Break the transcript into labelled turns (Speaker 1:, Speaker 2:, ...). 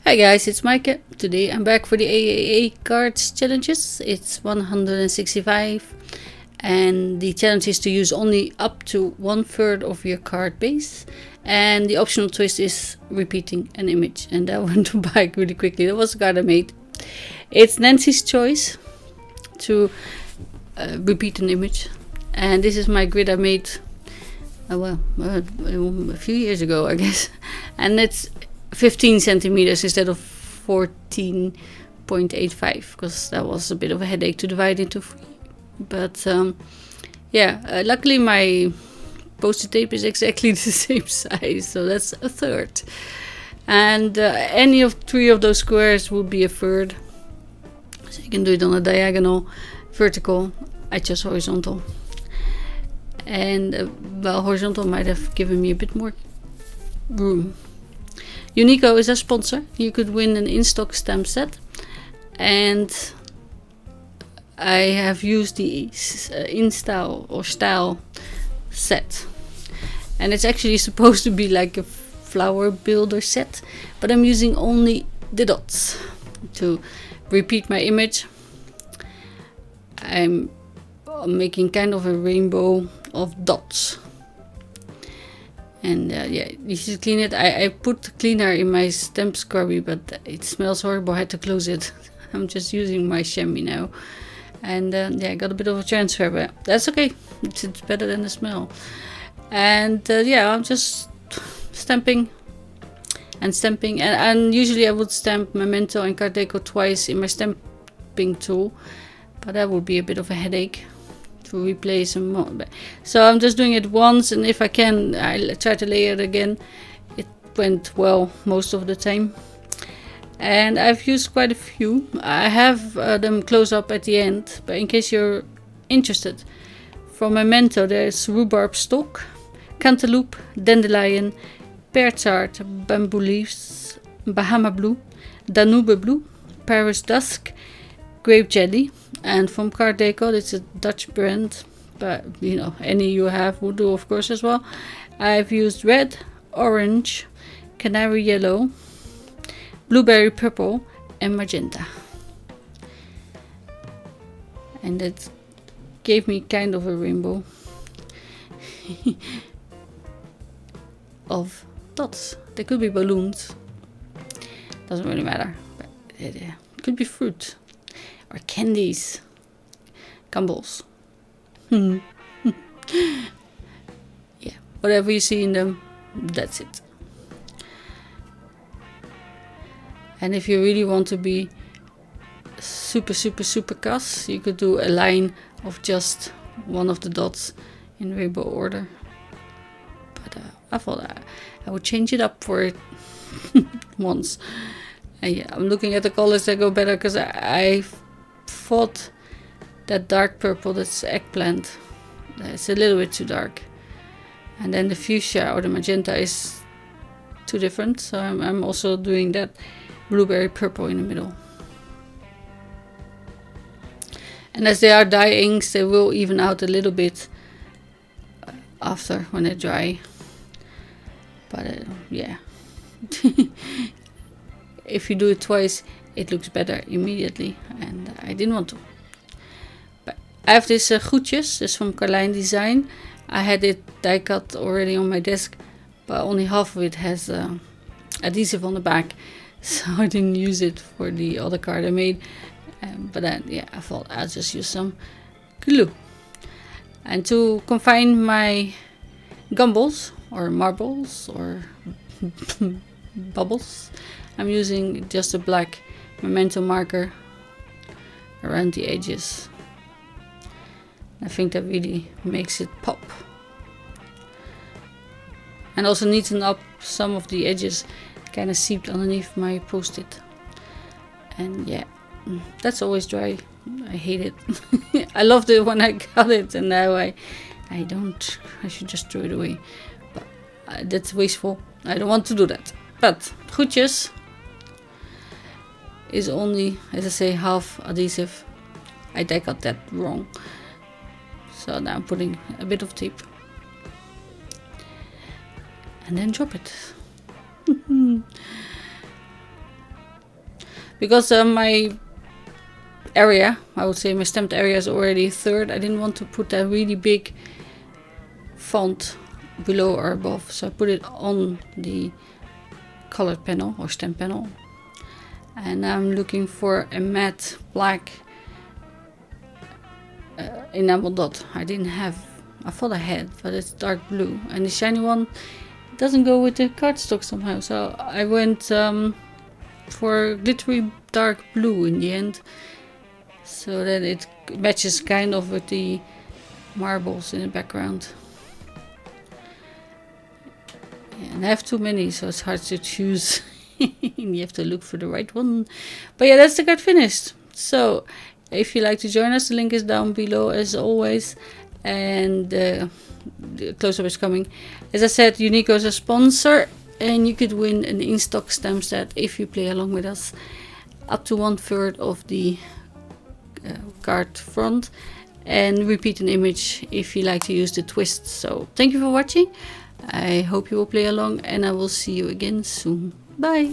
Speaker 1: Hi guys, it's Maaike. Today I'm back for the AAA Cards Challenges. It's 165 and the challenge is to use only up to 1/3 of your card base, and the optional twist is repeating an image, and that went by really quickly. That was a card I made. It's Nancy's choice to repeat an image, and this is my grid I made a few years ago, I guess, and it's 15 centimeters instead of 14.85 because that was a bit of a headache to divide into 3. But luckily my post-it tape is exactly the same size, so that's 1/3. And any of 3 of those squares would be 1/3. So you can do it on a diagonal, vertical. I chose horizontal. And horizontal might have given me a bit more room. Unico is our sponsor. You could win an in-stock stamp set, and I have used the in-style or style set, and it's actually supposed to be like a flower builder set, but I'm using only the dots to repeat my image. I'm making kind of a rainbow of dots. And you should clean it. I put cleaner in my stamp scrubby, but it smells horrible. I had to close it. I'm just using my chamois now. And I got a bit of a transfer, but that's okay. It's better than the smell. And I'm just stamping. And usually I would stamp Memento and Card Deco twice in my stamping tool, but that would be a bit of a headache to replace them more. So I'm just doing it once, and if I can, I try to layer it again. It went well most of the time, and I've used quite a few. I have them close up at the end, but in case you're interested, from Memento there's rhubarb stalk, cantaloupe, dandelion, pear tart, bamboo leaves, Bahama blue, Danube blue, Paris dusk, grape jelly. And from Card Deco, it's a Dutch brand, but any you have would do, of course, as well. I've used red, orange, canary yellow, blueberry purple, and magenta. And that gave me kind of a rainbow of dots. They could be balloons, doesn't really matter, but it could be fruit. Or candies, gumballs. Whatever you see in them, that's it. And if you really want to be super cuss, you could do a line of just one of the dots in rainbow order. But I thought I would change it up for it once. And I'm looking at the colors that go better, because I thought that dark purple, that's eggplant, it's a little bit too dark, and then the fuchsia or the magenta is too different, so I'm also doing that blueberry purple in the middle. And as they are dye inks, they will even out a little bit after when they dry, but if you do it twice, it looks better immediately, and I didn't want to. But I have this groetjes, this from Carlijn Design. I had it die cut already on my desk, but only half of it has adhesive on the back, so I didn't use it for the other card I made. But then, I thought I'll just use some glue. And to confine my gumballs, or marbles, or bubbles, I'm using just a black Memento marker around the edges. I think that really makes it pop. And also neaten up some of the edges, kind of seeped underneath my post-it. And that's always dry. I hate it. I loved it when I got it, and now I don't. I should just throw it away. But that's wasteful. I don't want to do that. But groetjes is only, as I say, half adhesive. I got that wrong, so now I'm putting a bit of tape and then drop it. because my area, I would say my stamped area is already a third. I didn't want to put a really big font below or above, so I put it on the colored panel or stamp panel. And I'm looking for a matte black enamel dot. I didn't have, I thought I had, but it's dark blue, and the shiny one doesn't go with the cardstock somehow, so I went for glittery dark blue in the end, so that it matches kind of with the marbles in the background. And I have too many, so it's hard to choose. You have to look for the right one. But yeah, that's the card finished. So if you'd like to join us, the link is down below as always. And the close-up is coming. As I said, Unico is a sponsor, and you could win an in-stock stamp set if you play along with us, up to 1/3 of the card front, and repeat an image if you like to use the twist. So thank you for watching. I hope you will play along, and I will see you again soon. Bye!